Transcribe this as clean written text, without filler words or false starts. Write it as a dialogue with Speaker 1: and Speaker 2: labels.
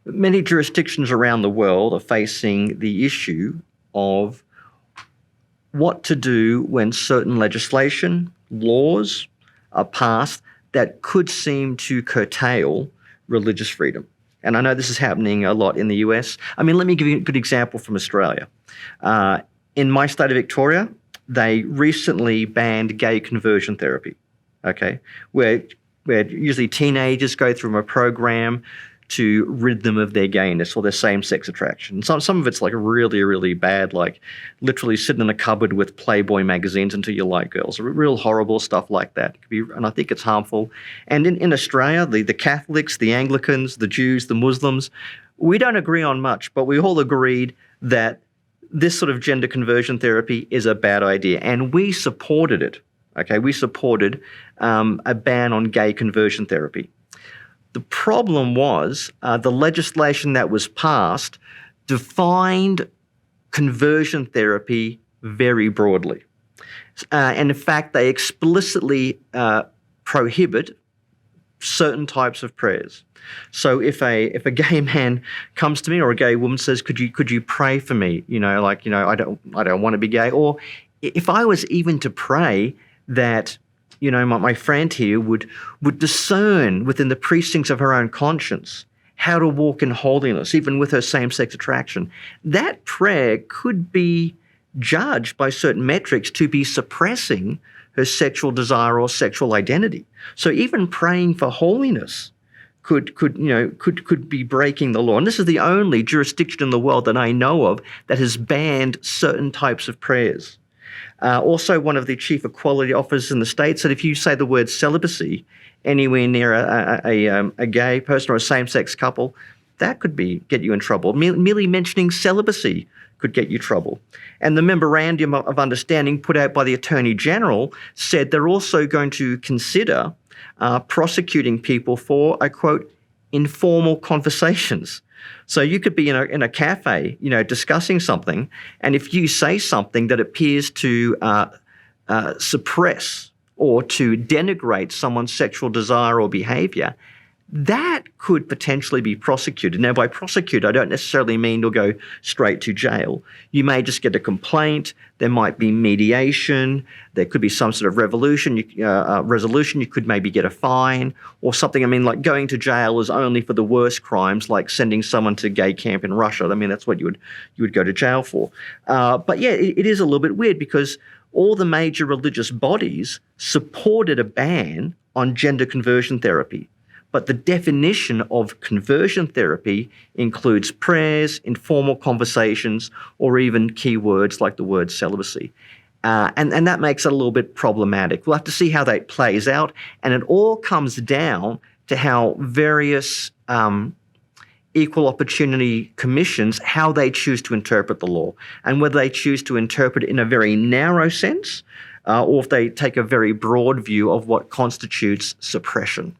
Speaker 1: Many jurisdictions around the world are facing the issue of what to do when certain legislation, laws are passed that could seem to curtail religious freedom. And I know this is happening a lot in the US. I mean, let me give you a good example from Australia. In my state of Victoria, they recently banned gay conversion therapy, okay, where usually teenagers go through a program to rid them of their gayness or their same-sex attraction. Some of it's like really, really bad, like literally sitting in a cupboard with Playboy magazines until you like girls. Real horrible stuff like that. And I think it's harmful. And in Australia, the Catholics, the Anglicans, the Jews, the Muslims, we don't agree on much, but we all agreed that this sort of gender conversion therapy is a bad idea. And we supported it. Okay, we supported a ban on gay conversion therapy. The problem was the legislation that was passed defined conversion therapy very broadly. And in fact, they explicitly prohibit certain types of prayers. So if a gay man comes to me or a gay woman says, could you pray for me? I don't want to be gay. Or if I was even to pray that my friend here would discern within the precincts of her own conscience how to walk in holiness, even with her same-sex attraction. That prayer could be judged by certain metrics to be suppressing her sexual desire or sexual identity. So even praying for holiness could be breaking the law. And this is the only jurisdiction in the world that I know of that has banned certain types of prayers. Also, one of the chief equality officers in the state said if you say the word celibacy anywhere near a gay person or a same-sex couple, that could get you in trouble. Merely mentioning celibacy could get you trouble. And the memorandum of understanding put out by the Attorney General said they're also going to consider prosecuting people for, I quote, informal conversations. So you could be in a cafe, discussing something, and if you say something that appears to suppress or to denigrate someone's sexual desire or behavior, that could potentially be prosecuted. Now, by prosecute, I don't necessarily mean you'll go straight to jail. You may just get a complaint. There might be mediation. There could be some sort of resolution. You could maybe get a fine or something. I mean, like going to jail is only for the worst crimes, like sending someone to gay camp in Russia. I mean, that's what you would go to jail for. But yeah, it is a little bit weird because all the major religious bodies supported a ban on gender conversion therapy. But the definition of conversion therapy includes prayers, informal conversations, or even key words like the word celibacy. And that makes it a little bit problematic. We'll have to see how that plays out. And it all comes down to how various equal opportunity commissions, how they choose to interpret the law, and whether they choose to interpret it in a very narrow sense or if they take a very broad view of what constitutes suppression.